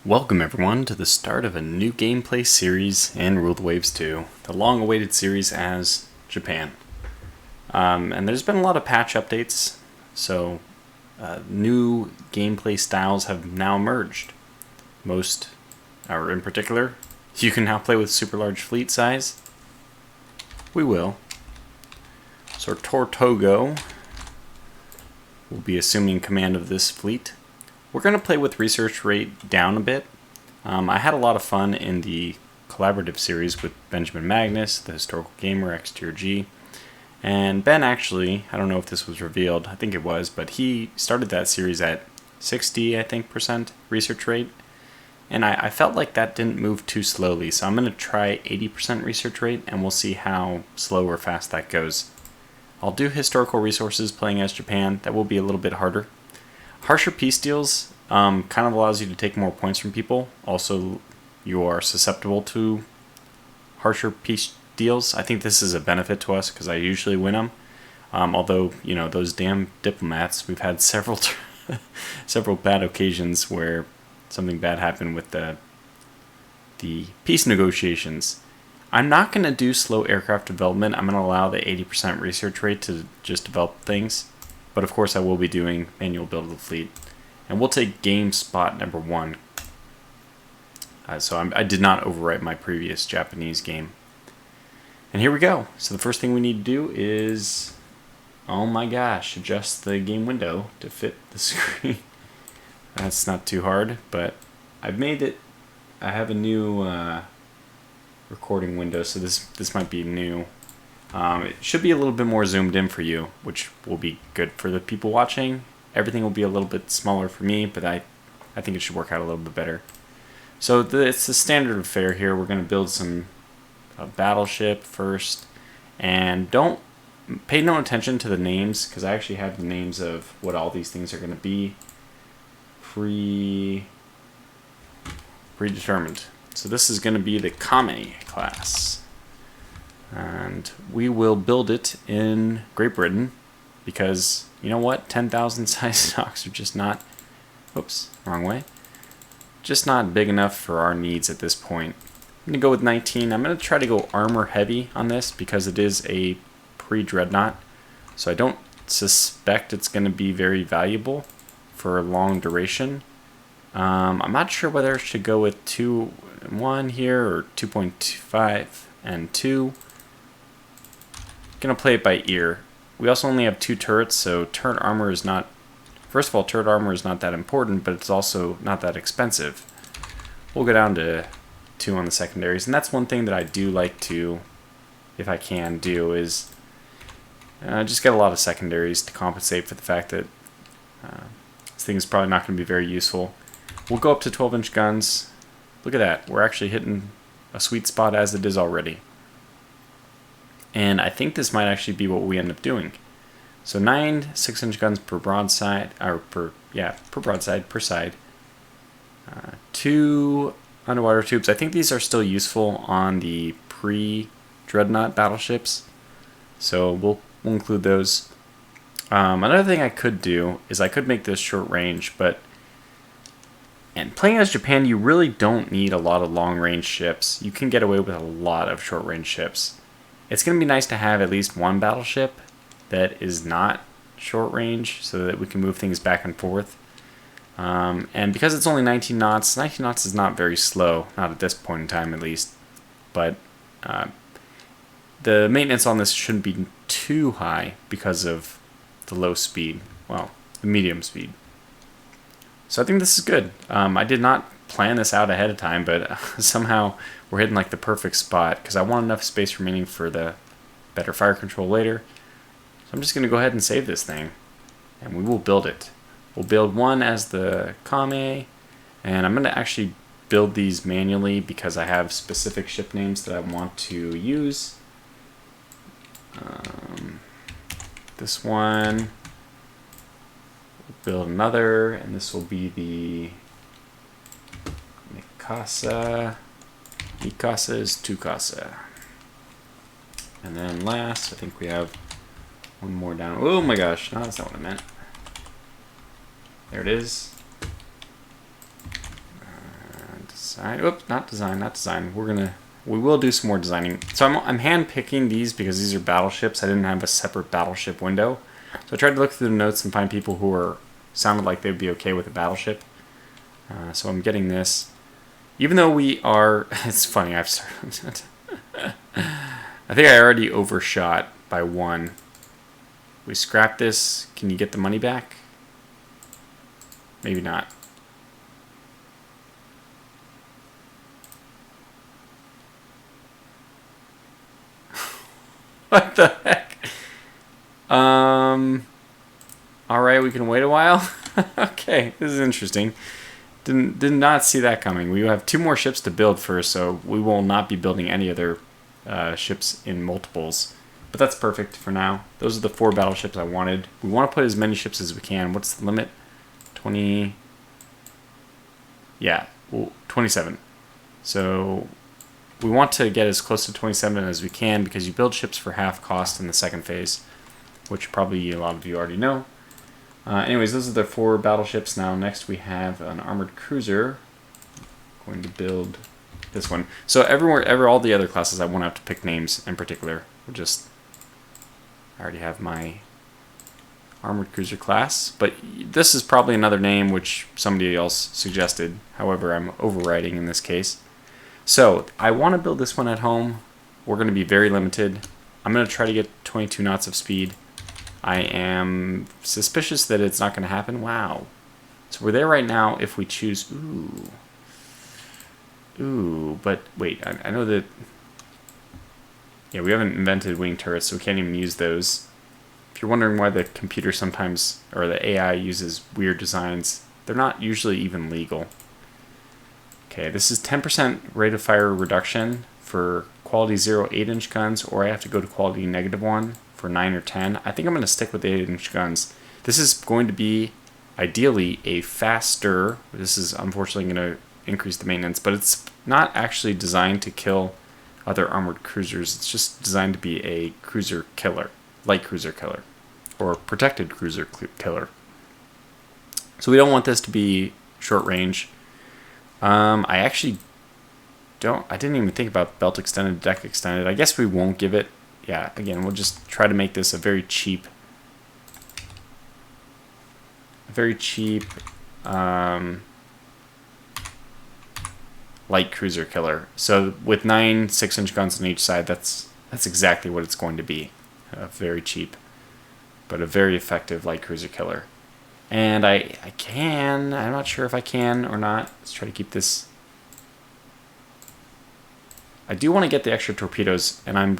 Welcome everyone to the start of a new gameplay series in Rule the Waves 2, the long-awaited series as Japan. And there's been a lot of patch updates, so new gameplay styles have now emerged. Most, or in particular, you can now play with super large fleet size. We will. So Tortogo will be assuming command of this fleet. We're going to play with research rate down a bit. I had a lot of fun in the collaborative series with Benjamin Magnus, the historical gamer, XTRG. And Ben actually, I don't know if this was revealed, I think it was, but he started that series at 60, I think, percent research rate. And I felt like that didn't move too slowly, so I'm going to try 80% research rate, and we'll see how slow or fast that goes. I'll do historical resources playing as Japan. That will be a little bit harder. Harsher peace deals kind of allows you to take more points from people. Also, you are susceptible to harsher peace deals. I think this is a benefit to us because I usually win them. Although, you know, those damn diplomats, we've had several several bad occasions where something bad happened with the peace negotiations. I'm not going to do slow aircraft development. I'm going to allow the 80% research rate to just develop things. But of course I will be doing manual build of the fleet. And we'll take game spot number 1. So I did not overwrite my previous Japanese game. And here we go. So the first thing we need to do is, oh my gosh, adjust the game window to fit the screen. That's not too hard, but I've made it. I have a new recording window, so this might be new. It should be a little bit more zoomed in for you, which will be good for the people watching. Everything will be a little bit smaller for me, but I think it should work out a little bit better. So it's the standard affair here. We're going to build a battleship first, and don't pay no attention to the names, because I actually have the names of what all these things are going to be predetermined. So this is going to be the Kame class. And we will build it in Great Britain because, you know what, 10,000 size stocks are just not, oops, wrong way, just not big enough for our needs at this point. I'm going to go with 19. I'm going to try to go armor heavy on this because it is a pre-Dreadnought, so I don't suspect it's going to be very valuable for a long duration. I'm not sure whether I should go with 2 and 1 here or 2.25 and 2. Gonna play it by ear. We also only have 2 turrets, so turret armor is not, first of all, turret armor is not that important, but it's also not that expensive. We'll go down to 2 on the secondaries, and that's one thing that I do like to, if I can do, is just get a lot of secondaries to compensate for the fact that this thing is probably not going to be very useful. We'll go up to 12-inch guns. Look at that, we're actually hitting a sweet spot as it is already. And I think this might actually be what we end up doing. So 9 6-inch guns per broadside, or per broadside, per side. 2 underwater tubes. I think these are still useful on the pre-Dreadnought battleships. So we'll include those. Another thing I could do is I could make this short range, and playing as Japan, you really don't need a lot of long-range ships. You can get away with a lot of short-range ships. It's going to be nice to have at least one battleship that is not short range so that we can move things back and forth. And because it's only 19 knots is not very slow, not at this point in time at least. But the maintenance on this shouldn't be too high because of the low speed, well, the medium speed. So I think this is good. I did not plan this out ahead of time, but somehow we're hitting like the perfect spot because I want enough space remaining for the better fire control later. So I'm just going to go ahead and save this thing, and we will build it. We'll build one as the Kame, and I'm going to actually build these manually because I have specific ship names that I want to use. This one, we'll build another, and this will be the Mikasa. Mikasa is Tukasa. And then last, I think we have one more down. Oh my gosh, no, that's not what I meant. There it is. design. Oops, not design. We will do some more designing. So I'm hand picking these because these are battleships. I didn't have a separate battleship window. So I tried to look through the notes and find people who sounded like they'd be okay with a battleship. So I'm getting this. Even though we are, it's funny, I've started. I think I already overshot by 1. We scrap this. Can you get the money back? Maybe not. What the heck? Alright, we can wait a while. Okay, this is interesting. Did not see that coming. We have 2 more ships to build first, so we will not be building any other ships in multiples. But that's perfect for now. Those are the 4 battleships I wanted. We want to put as many ships as we can. What's the limit? 20... Yeah, well, 27. So we want to get as close to 27 as we can because you build ships for half cost in the second phase, which probably a lot of you already know. Anyways, those are the 4 battleships. Now next we have an armored cruiser. I'm going to build this one. So all the other classes I won't have to pick names in particular. I already have my armored cruiser class, but this is probably another name which somebody else suggested. However, I'm overriding in this case. So I want to build this one at home. We're going to be very limited. I'm going to try to get 22 knots of speed. I am suspicious that it's not going to happen. Wow. So we're there right now if we choose... Ooh, but wait, I know that... Yeah, we haven't invented wing turrets, so we can't even use those. If you're wondering why the computer sometimes, or the AI uses weird designs, they're not usually even legal. Okay, this is 10% rate of fire reduction for quality 0 8-inch guns, or I have to go to quality -1 for 9 or 10. I think I'm going to stick with the 8-inch guns. This is going to be, ideally, a faster... This is unfortunately going to increase the maintenance, but it's not actually designed to kill other armored cruisers. It's just designed to be a cruiser killer, light cruiser killer, or protected cruiser killer. So we don't want this to be short range. I actually I didn't even think about belt extended, deck extended. I guess we won't give it. Yeah, again, we'll just try to make this a very cheap light cruiser killer. So with 9 6-inch guns on each side, that's exactly what it's going to be. Very cheap, but a very effective light cruiser killer. And I'm not sure if I can or not. Let's try to keep this. I do want to get the extra torpedoes, and I'm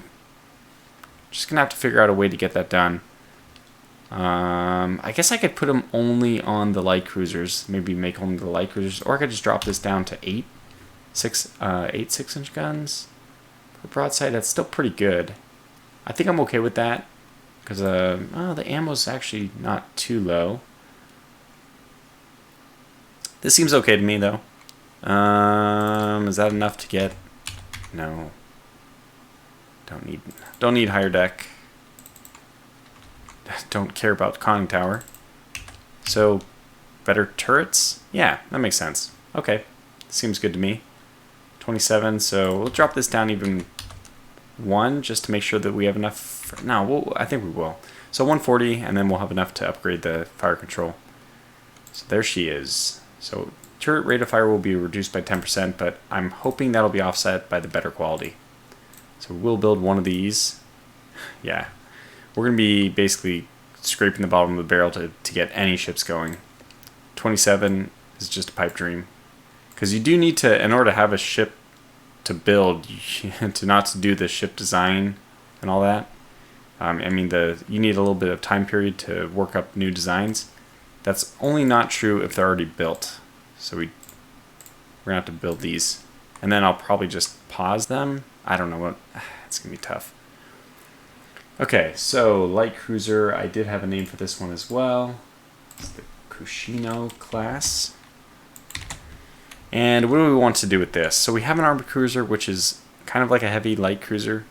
just going to have to figure out a way to get that done. I guess I could put them only on the light cruisers. Maybe make only the light cruisers. Or I could just drop this down to 8 6-inch guns per broadside. That's still pretty good. I think I'm okay with that. Because the ammo's actually not too low. This seems okay to me, though. Is that enough to get... No. Don't need higher deck. Don't care about conning tower. So, better turrets? Yeah, that makes sense. Okay, seems good to me. 27, so we'll drop this down even 1 just to make sure that we have enough. No, I think we will. So 140, and then we'll have enough to upgrade the fire control. So there she is. So turret rate of fire will be reduced by 10%, but I'm hoping that'll be offset by the better quality. So we'll build one of these. Yeah. We're going to be basically scraping the bottom of the barrel to get any ships going. 27 is just a pipe dream. Because you do need to, in order to have a ship to build, to do the ship design and all that. You need a little bit of time period to work up new designs. That's only not true if they're already built. So we're going to have to build these. And then I'll probably just pause them. I don't know what, it's going to be tough. Okay, so light cruiser, I did have a name for this one as well. It's the Kushino class. And what do we want to do with this? So we have an armored cruiser, which is kind of like a heavy light cruiser.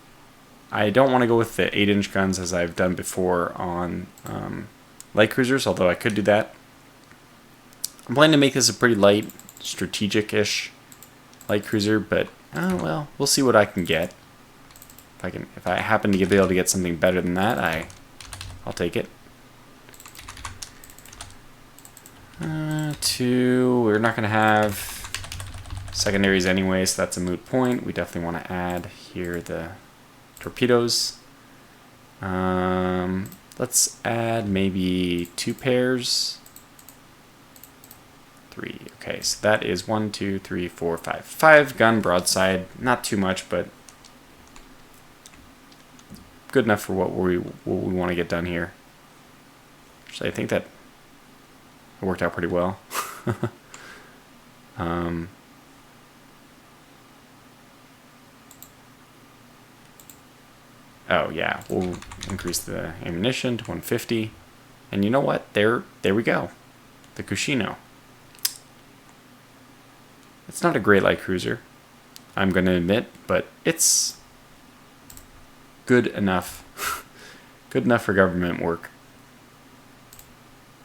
I don't want to go with the 8-inch guns as I've done before on light cruisers, although I could do that. I'm planning to make this a pretty light, strategic-ish light cruiser, but oh well, we'll see what I can get. If I happen to be able to get something better than that, I'll take it. 2. We're not gonna have secondaries anyway, so that's a moot point. We definitely want to add here the torpedoes. Let's add maybe 2 pairs. 3. Okay, so that is 1, 2, 3, 4, 5. 5 gun broadside. Not too much, but good enough for what we want to get done here. Actually, I think that it worked out pretty well. Oh yeah, we'll increase the ammunition to 150. And you know what? There we go. The Kushino. It's not a great light cruiser, I'm going to admit, but it's good enough. Good enough for government work.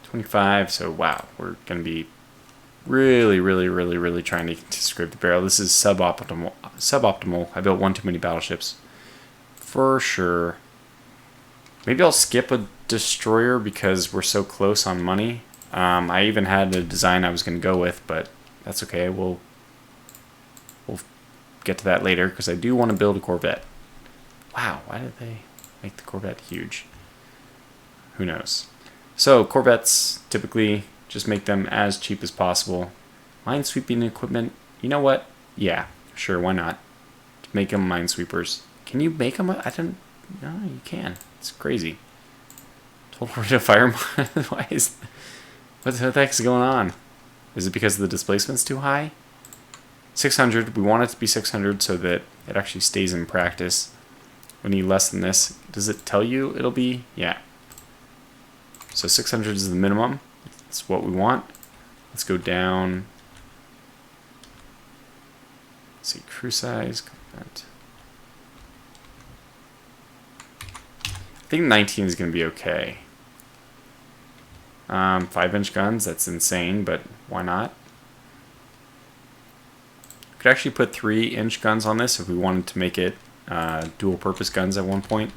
25, so wow, we're going to be really trying to scrape the barrel. This is suboptimal. I built one too many battleships. For sure. Maybe I'll skip a destroyer because we're so close on money. I even had a design I was going to go with, but that's okay. We'll get to that later because I do want to build a Corvette. Wow, why did they make the Corvette huge? Who knows? So Corvettes, typically just make them as cheap as possible. Minesweeping equipment, you know what? Yeah, sure, why not? Make them minesweepers. Can you make them? I don't. No, you can. It's crazy. Total rate of fire. Why is? What the heck is going on? Is it because the displacement's too high? 600. We want it to be 600 so that it actually stays in practice. We need less than this. Does it tell you it'll be? Yeah. So 600 is the minimum. That's what we want. Let's go down. Let's see, crew size. Comment. I think 19 is going to be okay. 5-inch guns, that's insane, but why not? We could actually put 3-inch guns on this if we wanted to make it dual-purpose guns at one point.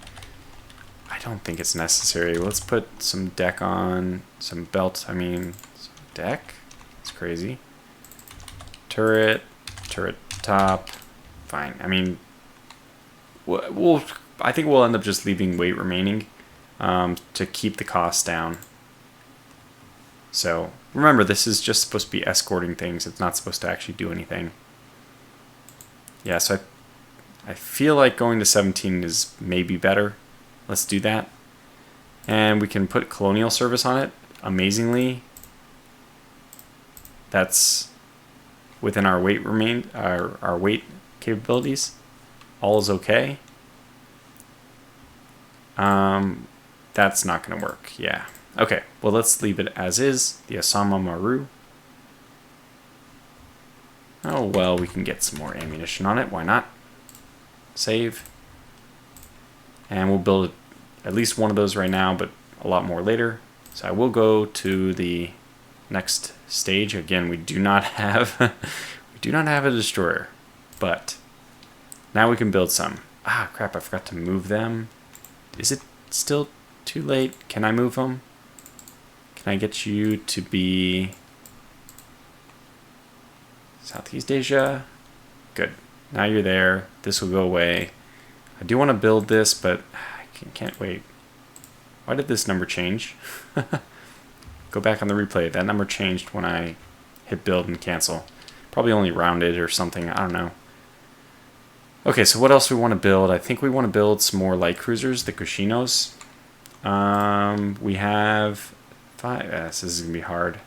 I don't think it's necessary. Let's put some deck on, some belt, some deck? It's crazy. Turret top, fine. I think we'll end up just leaving weight remaining to keep the cost down. So remember, this is just supposed to be escorting things. It's not supposed to actually do anything. Yeah, so I feel like going to 17 is maybe better. Let's do that. And we can put colonial service on it. Amazingly, that's within our weight our weight capabilities. All is okay. That's not going to work. Yeah. Okay. Well, let's leave it as is. The Osama Maru. Oh, well, we can get some more ammunition on it. Why not? Save. And we'll build at least one of those right now, but a lot more later. So I will go to the next stage. Again, we do not have a destroyer, but now we can build some. Ah, crap! I forgot to move them. Is it still too late? Can I move them? Can I get you to be Southeast Asia? Good. Now you're there. This will go away. I do want to build this, but I can't wait. Why did this number change? Go back on the replay. That number changed when I hit build and cancel. Probably only rounded or something. I don't know. Okay, so what else do we want to build? I think we want to build some more light cruisers, the Kushinos. We have 5. This is going to be hard.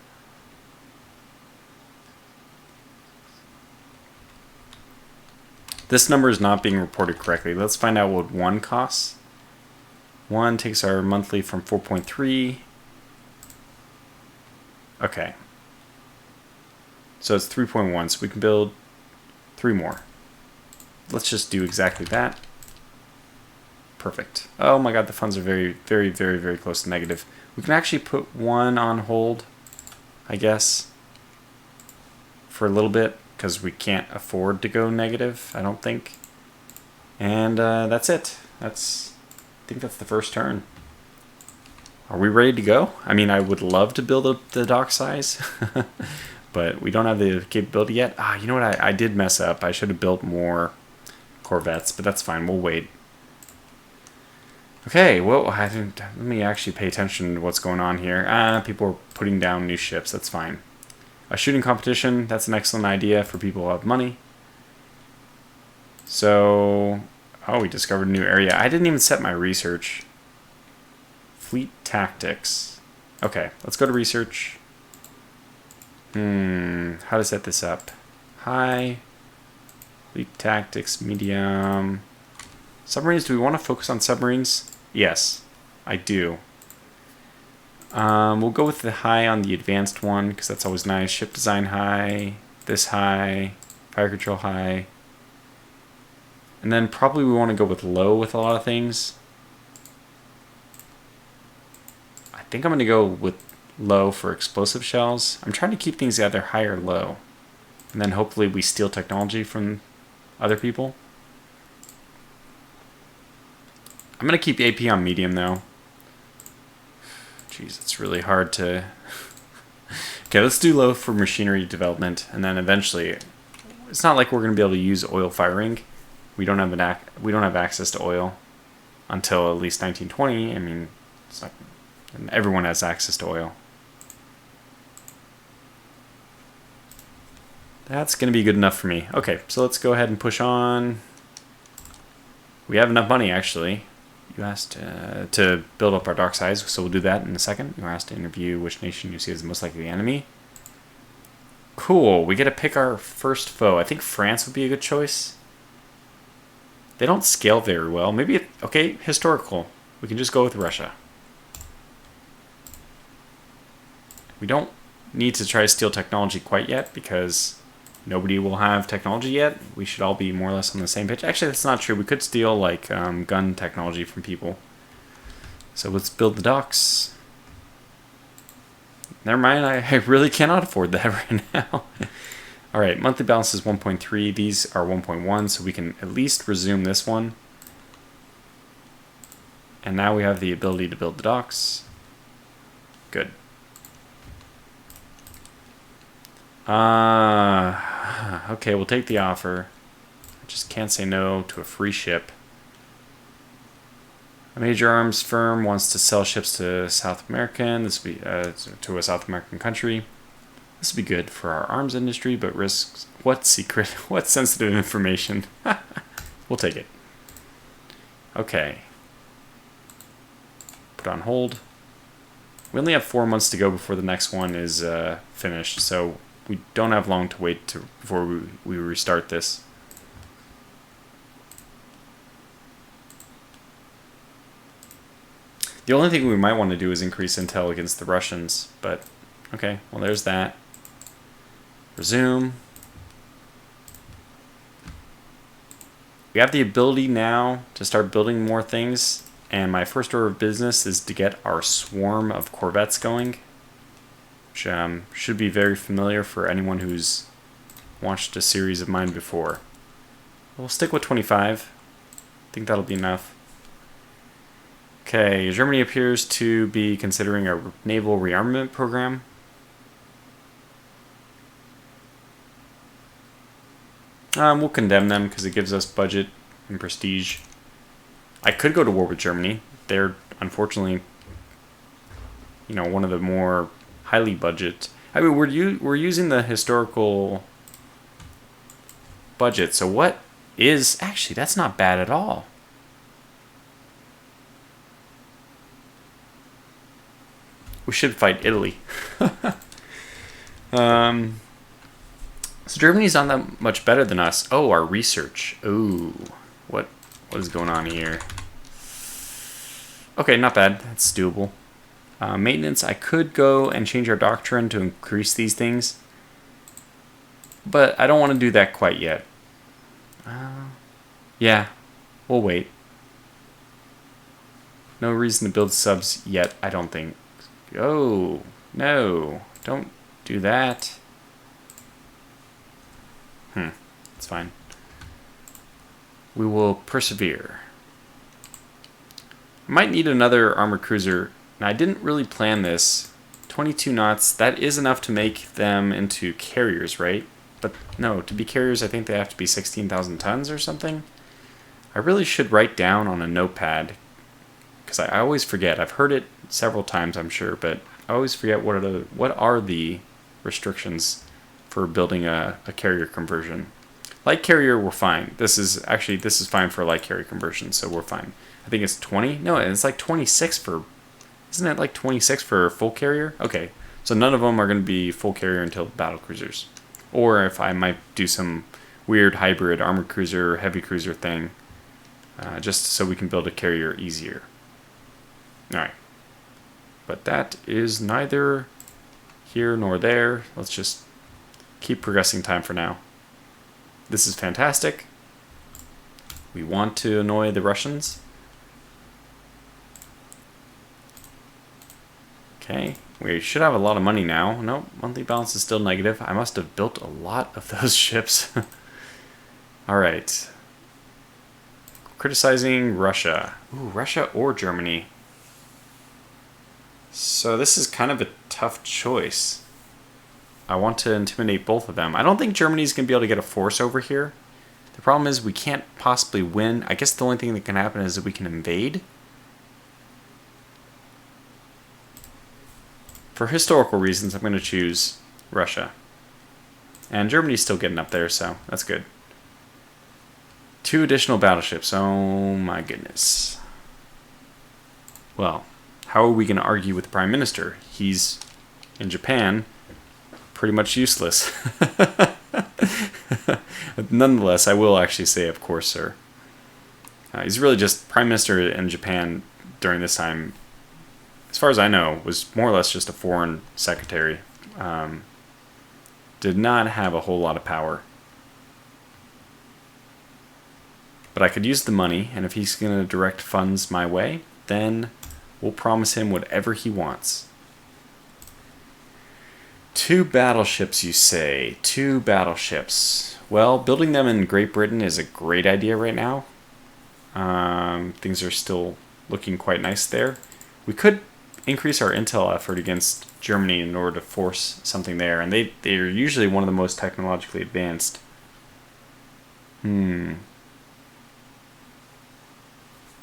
This number is not being reported correctly. Let's find out what 1 costs. 1 takes our monthly from 4.3. Okay. So it's 3.1, so we can build 3 more. Let's just do exactly that. Perfect. Oh my god, the funds are very close to negative. We can actually put 1 on hold, I guess, for a little bit, because we can't afford to go negative, I don't think. And that's it. I think that's the first turn. Are we ready to go? I mean, I would love to build up the dock size, but we don't have the capability yet. You know what? I did mess up. I should have built more corvettes, but that's fine. We'll wait. Okay, well, let me actually pay attention to what's going on here. People are putting down new ships. That's fine. A shooting competition, that's an excellent idea for people who have money. So, we discovered a new area. I didn't even set my research. Fleet tactics. Okay, let's go to research. How to set this up? High. Fleet tactics, medium. Submarines, do we want to focus on submarines? Yes, I do. We'll go with the high on the advanced one, because that's always nice. Ship design high, this high, fire control high. And then probably we want to go with low with a lot of things. I think I'm going to go with low for explosive shells. I'm trying to keep things either high or low. And then hopefully we steal technology from other people. I'm going to keep AP on medium though. Jeez, it's really hard to... Okay, let's do low for machinery development, and then eventually... It's not like we're going to be able to use oil firing. We don't have access to oil until at least 1920. I mean, it's not, everyone has access to oil. That's going to be good enough for me. Okay, so let's go ahead and push on. We have enough money, actually. You asked to build up our dock size, so we'll do that in a second. You asked to interview which nation you see as the most likely enemy. Cool, we get to pick our first foe. I think France would be a good choice. They don't scale very well. Maybe, okay, historical. We can just go with Russia. We don't need to try to steal technology quite yet, because nobody will have technology yet. We should all be more or less on the same page. Actually, that's not true. We could steal, like, gun technology from people. So let's build the docks. Never mind, I really cannot afford that right now. Alright, monthly balance is 1.3. These are 1.1, so we can at least resume this one. And now we have the ability to build the docks. Good. Okay, we'll take the offer. I just can't say no to a free ship. A major arms firm wants to sell ships to South American. This would be to a South American country. This would be good for our arms industry, but risks what secret, what sensitive information? We'll take it. Okay. Put on hold. We only have 4 months to go before the next one is finished, so we don't have long to wait before we restart this. The only thing we might want to do is increase intel against the Russians, but okay, well there's that. Resume. We have the ability now to start building more things, and my first order of business is to get our swarm of corvettes going, which should be very familiar for anyone who's watched a series of mine before. We'll stick with 25. I think that'll be enough. Okay, Germany appears to be considering a naval rearmament program. We'll condemn them because it gives us budget and prestige. I could go to war with Germany. They're unfortunately, you know, one of the more highly budget. I mean, we're using the historical budget. So what is actually that's not bad at all. We should fight Italy. So Germany's not that much better than us. Oh, our research. Ooh, what is going on here? Okay, not bad. That's doable. Maintenance, I could go and change our doctrine to increase these things, but I don't want to do that quite yet. Yeah, we'll wait. No reason to build subs yet, I don't think. Oh, no, don't do that. It's fine. We will persevere. I might need another armored cruiser. Now, I didn't really plan this. 22 knots, that is enough to make them into carriers, right? But no, to be carriers, I think they have to be 16,000 tons or something. I really should write down on a notepad, because I always forget. I've heard it several times, I'm sure, but I always forget what are the restrictions for building a carrier conversion. Light carrier, we're fine. This is fine for a light carrier conversion, so we're fine. I think it's 20. No, it's like 26 for. Isn't it like 26 for full carrier? Okay, so none of them are going to be full carrier until battle cruisers, or if I might do some weird hybrid armored cruiser, heavy cruiser thing, just so we can build a carrier easier. All right, but that is neither here nor there. Let's just keep progressing time for now. This is fantastic. We want to annoy the Russians. Okay, we should have a lot of money now. Nope, monthly balance is still negative. I must have built a lot of those ships. Alright. Criticizing Russia. Ooh, Russia or Germany. So this is kind of a tough choice. I want to intimidate both of them. I don't think Germany's going to be able to get a force over here. The problem is we can't possibly win. I guess the only thing that can happen is that we can invade. For historical reasons, I'm going to choose Russia. And Germany's still getting up there, so that's good. 2 additional battleships. Oh my goodness. Well, how are we going to argue with the Prime Minister? He's in Japan, pretty much useless. Nonetheless, I will actually say, of course, sir. He's really just Prime Minister in Japan during this time. As far as I know, was more or less just a foreign secretary. Did not have a whole lot of power. But I could use the money, and if he's going to direct funds my way, then we'll promise him whatever he wants. 2 battleships, you say? 2 battleships. Well, building them in Great Britain is a great idea right now. Things are still looking quite nice there. We could increase our intel effort against Germany in order to force something there, and they're usually one of the most technologically advanced. Okay,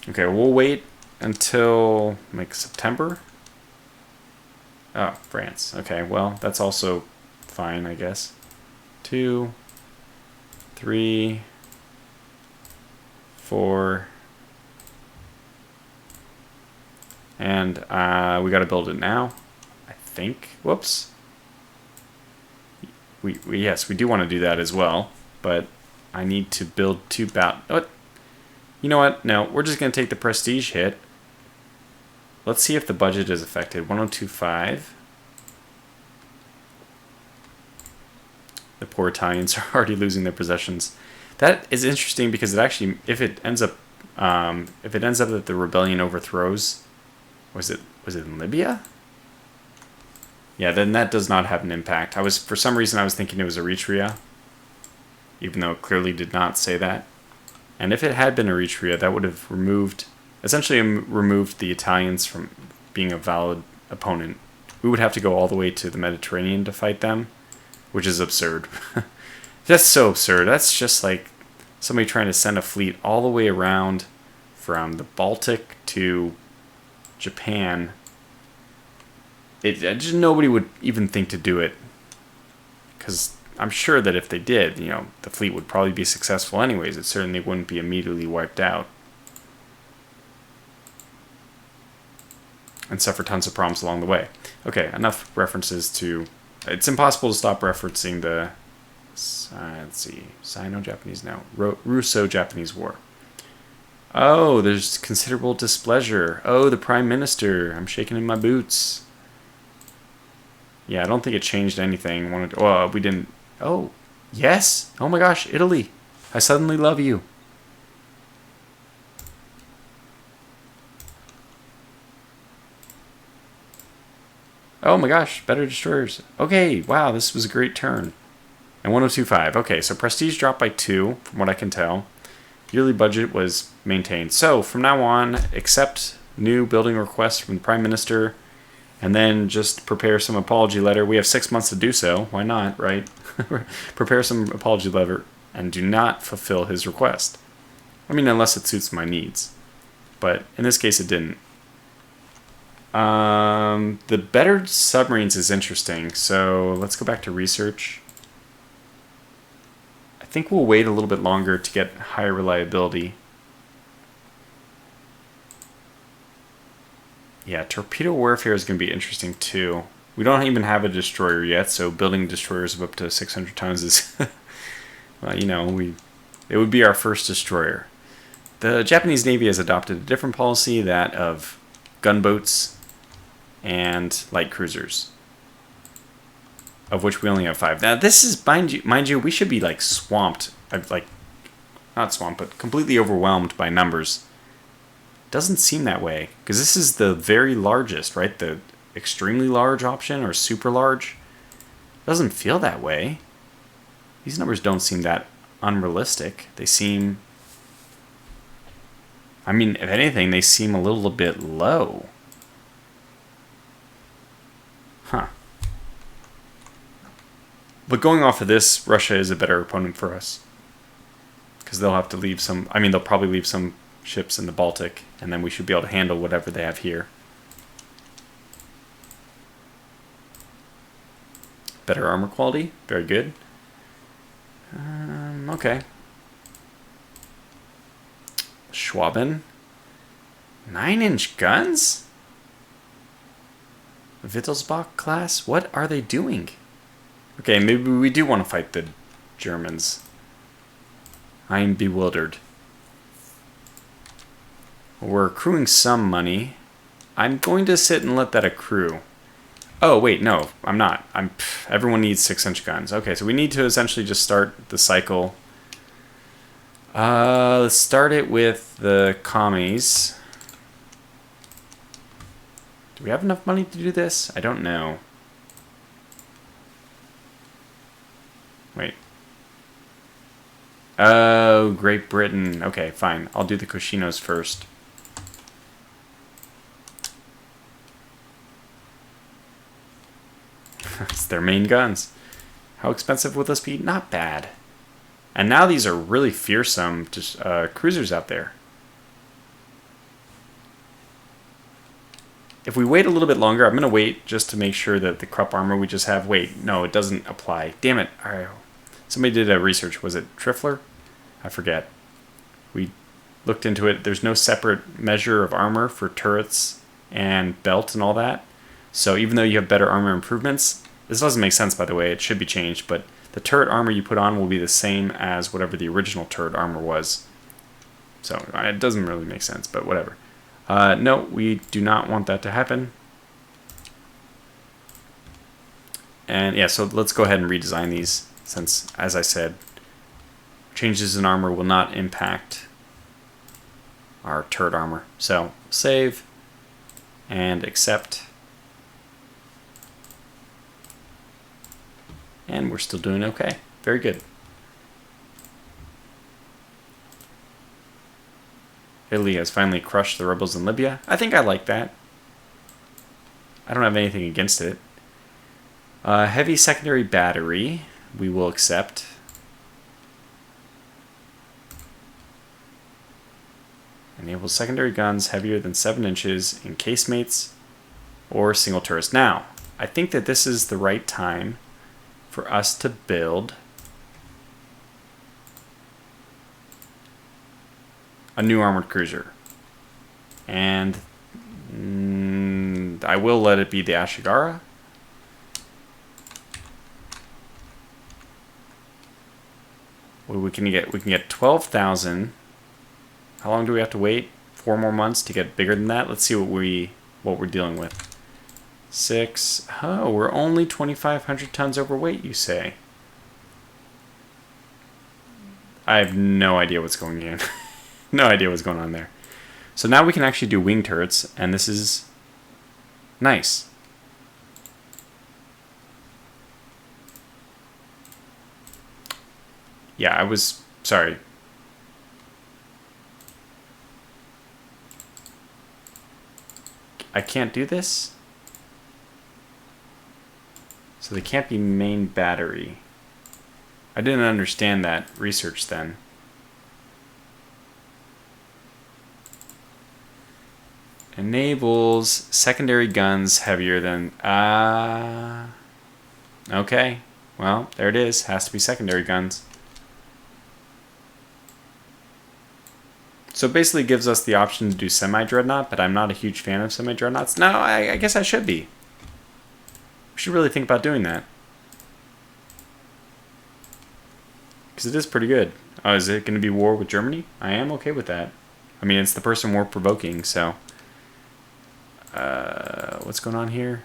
we'll wait until like September. Oh, France. Okay, well, that's also fine, I guess. 2, 3, 4. And we got to build it now, I think. Whoops. Yes, we do want to do that as well, but I need to build 2 What? You know what? No, we're just going to take the prestige hit. Let's see if the budget is affected. 1025. The poor Italians are already losing their possessions. That is interesting because it actually, if it ends up that the rebellion overthrows, was it in Libya? Yeah, then that does not have an impact. For some reason I was thinking it was Eritrea, even though it clearly did not say that. And if it had been Eritrea, that would have essentially removed the Italians from being a valid opponent. We would have to go all the way to the Mediterranean to fight them, which is absurd. That's so absurd. That's just like somebody trying to send a fleet all the way around from the Baltic to Japan. Just nobody would even think to do it, because I'm sure that if they did, the fleet would probably be successful anyways. It certainly wouldn't be immediately wiped out and suffer tons of problems along the way. Okay, enough references to... It's impossible to stop referencing the... let's see... Sino-Japanese now. Russo-Japanese War. Oh, there's considerable displeasure. Oh, the Prime Minister. I'm shaking in my boots. Yeah, I don't think it changed anything. We didn't... Oh, yes! Oh my gosh, Italy! I suddenly love you. Oh my gosh, better destroyers. Okay, wow, this was a great turn. And 1025. Okay, so prestige dropped by 2, from what I can tell. Yearly budget was maintained. So, from now on, accept new building requests from the Prime Minister, and then just prepare some apology letter. We have 6 months to do so. Why not, right? Prepare some apology letter, and do not fulfill his request. I mean, unless it suits my needs. But in this case, it didn't. The better submarines is interesting. So let's go back to research. I think we'll wait a little bit longer to get higher reliability. Yeah, torpedo warfare is going to be interesting too. We don't even have a destroyer yet, so building destroyers of up to 600 tons is, well, you know, it would be our first destroyer. The Japanese Navy has adopted a different policy, that of gunboats and light cruisers, of which we only have 5. Now, this is, mind you, we should be like swamped, like, not swamped, but completely overwhelmed by numbers. Doesn't seem that way, because this is the very largest, right? The extremely large option, or super large. Doesn't feel that way. These numbers don't seem that unrealistic. They seem, I mean, if anything, they seem a little bit low. Huh. But going off of this, Russia is a better opponent for us, because they'll have to leave some, I mean, they'll probably leave some ships in the Baltic, and then we should be able to handle whatever they have here. Better armor quality, very good. Okay. Schwaben. 9-inch guns? Wittelsbach class? What are they doing? Okay, maybe we do want to fight the Germans. I'm bewildered. We're accruing some money. I'm going to sit and let that accrue. Oh, wait, no, I'm not. Everyone needs 6-inch guns. Okay, so we need to essentially just start the cycle. Let's start it with the commies. Do we have enough money to do this? I don't know. Wait. Oh, Great Britain. Okay, fine. I'll do the Cushinos first. It's their main guns. How expensive will this be? Not bad. And now these are really fearsome just cruisers out there. If we wait a little bit longer, I'm going to wait just to make sure that the Krupp armor we just have... Wait, no, it doesn't apply. Damn it. All right. Somebody did a research. Was it Trifler? I forget. We looked into it. There's no separate measure of armor for turrets and belt and all that. So even though you have better armor improvements, this doesn't make sense, by the way. It should be changed, but the turret armor you put on will be the same as whatever the original turret armor was. So it doesn't really make sense, but whatever. No, we do not want that to happen. And yeah, so let's go ahead and redesign these, since, as I said, changes in armor will not impact our turret armor. So save and accept. And we're still doing okay. Very good. Italy has finally crushed the rebels in Libya. I think I like that. I don't have anything against it. Heavy secondary battery, we will accept. Enables secondary guns heavier than 7 inches in casemates or single turrets. Now, I think that this is the right time for us to build a new armored cruiser. And I will let it be the Ashigara. Well, we can get 12,000. How long do we have to wait? 4 more months to get bigger than that? Let's see what we're dealing with. 6. Oh, we're only 2,500 tons overweight, you say? I have no idea what's going on. No idea what's going on there. So now we can actually do wing turrets, and this is nice. Yeah, I was... Sorry. I can't do this? So they can't be main battery. I didn't understand that research then. Enables secondary guns heavier than... Okay. Well, there it is. Has to be secondary guns. So it basically gives us the option to do semi-dreadnought, but I'm not a huge fan of semi-dreadnoughts. No, I guess I should be. We should really think about doing that. Because it is pretty good. Oh, is it going to be war with Germany? I am okay with that. I mean, it's the person we're provoking, so... what's going on here?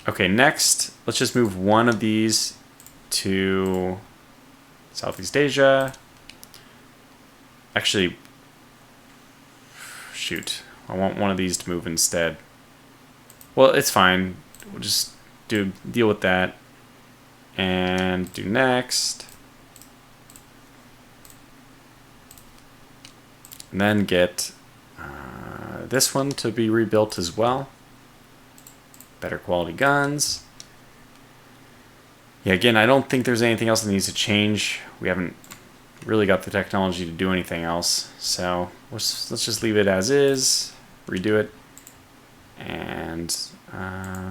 Okay, next, let's just move one of these to Southeast Asia. Actually, shoot. I want one of these to move instead. Well, it's fine. We'll just deal with that. And do next. And then get this one to be rebuilt as well. Better quality guns. Yeah, again, I don't think there's anything else that needs to change. We haven't really got the technology to do anything else. So let's just leave it as is. Redo it. And,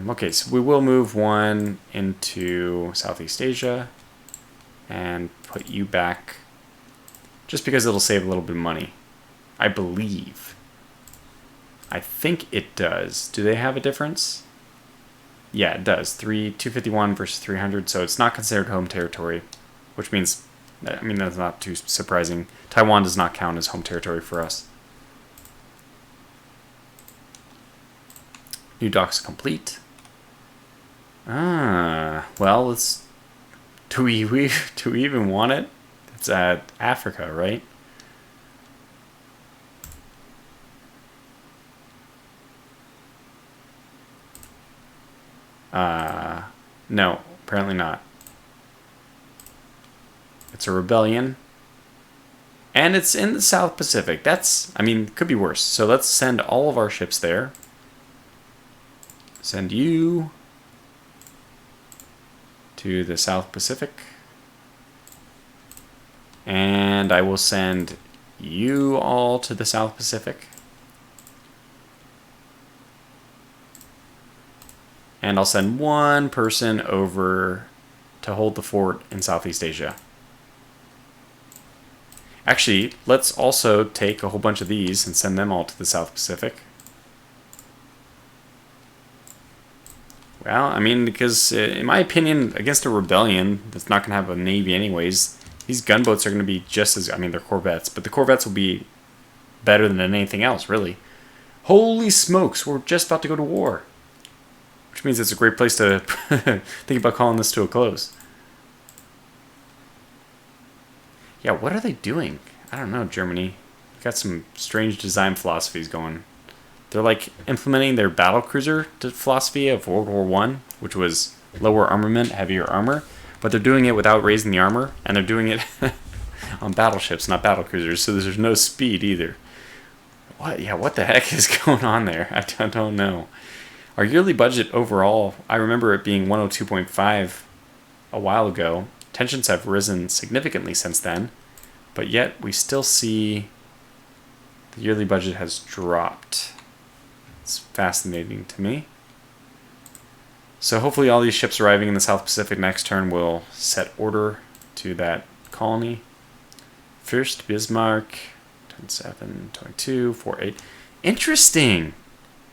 okay, so we will move one into Southeast Asia. And put you back. Just because it'll save a little bit of money. I believe. I think it does. Do they have a difference? Yeah, it does. 251 versus 300, so it's not considered home territory, which means, I mean, that's not too surprising. Taiwan does not count as home territory for us. New docks complete. Well, let's... Do we even want it? It's Africa, right? No, apparently not. It's a rebellion. And it's in the South Pacific. That's, I mean, could be worse. So let's send all of our ships there. Send you to the South Pacific. And I will send you all to the South Pacific. And I'll send one person over to hold the fort in Southeast Asia. Actually, let's also take a whole bunch of these and send them all to the South Pacific. Well, I mean, because in my opinion, against a rebellion that's not going to have a navy anyways, these gunboats are going to be just as, I mean, they're corvettes, but the corvettes will be better than anything else, really. Holy smokes, we're just about to go to war. Which means it's a great place to think about calling this to a close. Yeah, what are they doing? I don't know, Germany. They've got some strange design philosophies going. They're like implementing their battlecruiser philosophy of World War I, which was lower armament, heavier armor. But they're doing it without raising the armor, and they're doing it on battleships, not battlecruisers, so there's no speed either. What? Yeah, what the heck is going on there? I don't know. Our yearly budget overall, I remember it being 102.5 a while ago. Tensions have risen significantly since then, but yet we still see the yearly budget has dropped. It's fascinating to me. So hopefully all these ships arriving in the South Pacific next turn will set order to that colony. First Bismarck, 27, 22, 48. Interesting!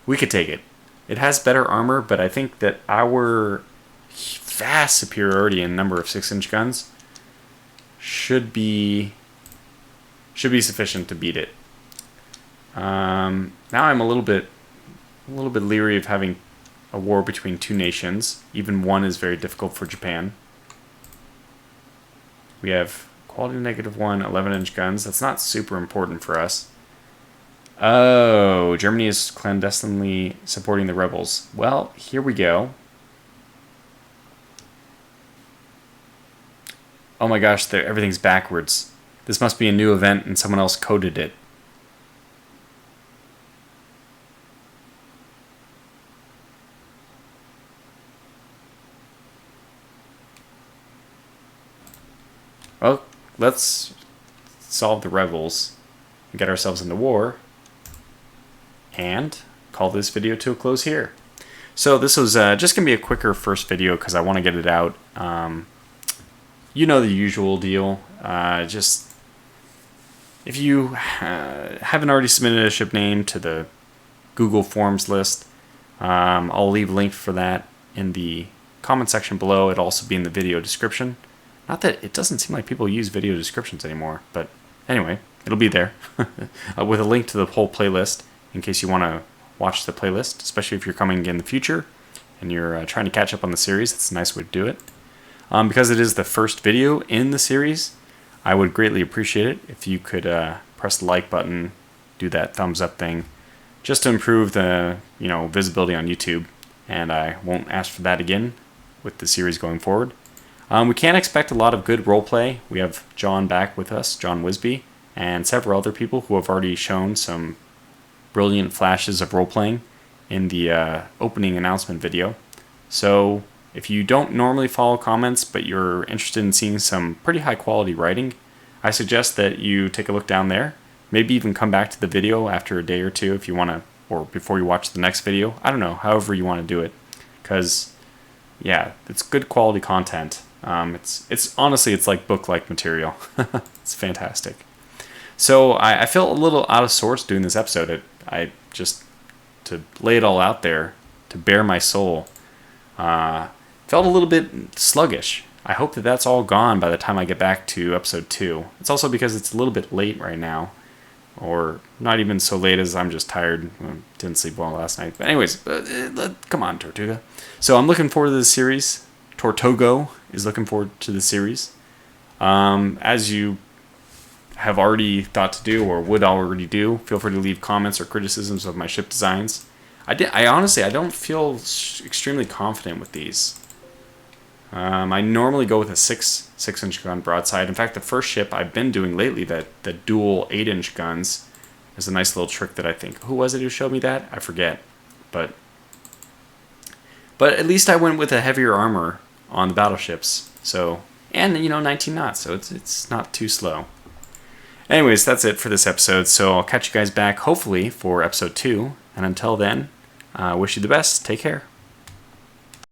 We could take it. It has better armor, but I think that our vast superiority in number of 6-inch guns should be sufficient to beat it. Now I'm a little bit leery of having a war between two nations. Even one is very difficult for Japan. We have quality -1, 11-inch guns. That's not super important for us. Oh, Germany is clandestinely supporting the rebels. Well, here we go. Oh my gosh, everything's backwards. This must be a new event and someone else coded it. Well, let's solve the rebels and get ourselves into war and call this video to a close here. So this was just going to be a quicker first video because I want to get it out. You know the usual deal. Just if you haven't already submitted a ship name to the Google Forms list, I'll leave a link for that in the comment section below. It'll also be in the video description. Not that it doesn't seem like people use video descriptions anymore, but anyway, it'll be there with a link to the whole playlist in case you want to watch the playlist, especially if you're coming in the future and you're trying to catch up on the series. It's a nice way to do it. Because it is the first video in the series, I would greatly appreciate it if you could press the like button, do that thumbs up thing, just to improve the visibility on YouTube. And I won't ask for that again with the series going forward. We can expect a lot of good roleplay. We have John back with us, John Wisby, and several other people who have already shown some brilliant flashes of role-playing in the opening announcement video. So if you don't normally follow comments, but you're interested in seeing some pretty high-quality writing, I suggest that you take a look down there. Maybe even come back to the video after a day or two if you want to, or before you watch the next video. I don't know, however you want to do it. Because, yeah, it's good quality content. It's honestly, it's like book-like material. It's fantastic. So I felt a little out of sorts doing this episode. I just, to lay it all out there, to bare my soul, felt a little bit sluggish. I hope that that's all gone by the time I get back to episode 2. It's also because it's a little bit late right now, or not even so late as I'm just tired. Didn't sleep well last night. But anyways, come on, Tortuga. So I'm looking forward to this series. Tortogo is looking forward to the series. As you have already thought to do or would already do, feel free to leave comments or criticisms of my ship designs. I honestly, I don't feel extremely confident with these. I normally go with a 6-inch gun broadside. In fact, the first ship I've been doing lately, the dual 8-inch guns, is a nice little trick that I think. Who was it who showed me that? I forget. But at least I went with a heavier armor on the battleships. So, and 19 knots, so it's not too slow. Anyways, that's it for this episode. So I'll catch you guys back hopefully for episode 2. And until then, wish you the best. Take care.